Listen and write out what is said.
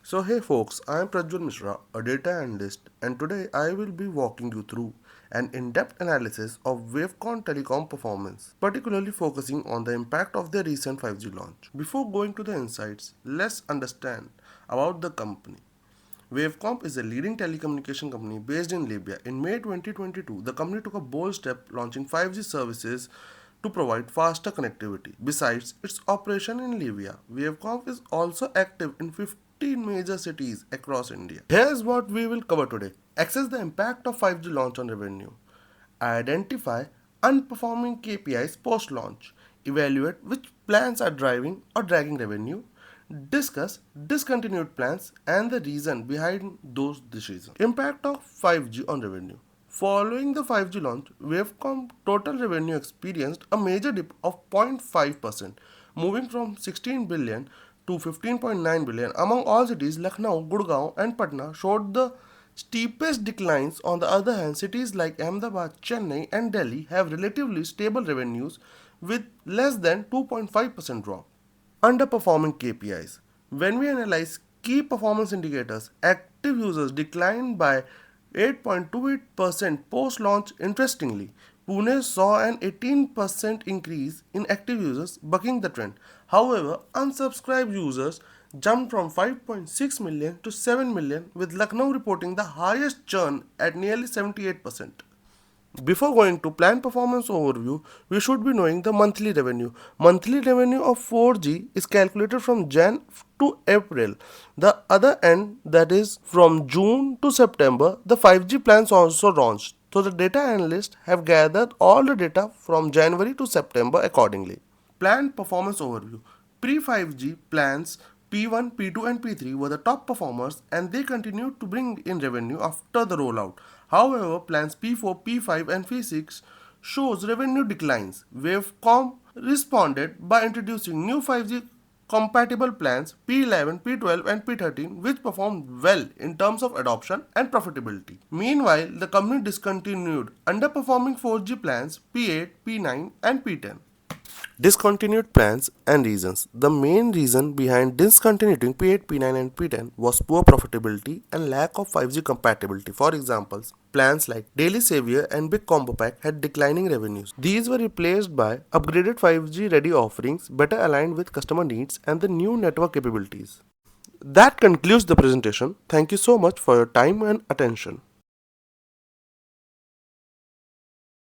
So hey folks, I am Prajwal Mishra, a data analyst, and today I will be walking you through an in-depth analysis of Wavecon telecom performance, particularly focusing on the impact of their recent 5G launch. Before going to the insights, let's understand about the company. Wavecom is a leading telecommunication company based in Libya. In May 2022, the company took a bold step launching 5G services to provide faster connectivity. Besides its operation in Libya, Wavecom is also active in 15 major cities across India. Here's what we will cover today. Assess the impact of 5G launch on revenue. Identify unperforming KPIs post launch. Evaluate which plans are driving or dragging revenue. Discuss discontinued plans and the reason behind those decisions. Impact of 5G on revenue. Following the 5G launch, Wavecom total revenue experienced a major dip of 0.5%, moving from 16 billion to 15.9 billion. Among all cities, Lucknow, Gurgaon, and Patna showed the steepest declines. On the other hand, cities like Ahmedabad, Chennai, and Delhi have relatively stable revenues with less than 2.5% drop. Underperforming KPIs. When we analyze key performance indicators, active users declined by 8.28% post launch. Interestingly, Pune saw an 18% increase in active users, bucking the trend. However, unsubscribed users jumped from 5.6 million to 7 million, with Lucknow reporting the highest churn at nearly 78%. Before going to plan performance overview, we should be knowing the monthly revenue. Monthly revenue of 4G is calculated from Jan to April. The other end, that is from June to September, the 5G plans also launched. So the data analysts have gathered all the data from January to September accordingly. Planned performance overview. Pre 5G plans P1, P2, and P3 were the top performers and they continued to bring in revenue after the rollout. However, plans P4, P5, and P6 shows revenue declines. Wavecom responded by introducing new 5G compatible plans P11, P12, and P13, which performed well in terms of adoption and profitability. Meanwhile, the company discontinued underperforming 4G plans P8, P9, and P10. Discontinued plans and reasons. The main reason behind discontinuing P8, P9, and P10 was poor profitability and lack of 5G compatibility. For examples, plans like Daily Savior and Big Combo Pack had declining revenues. These were replaced by upgraded 5G ready offerings better aligned with customer needs and the new network capabilities. That concludes the presentation. Thank you so much for your time and attention.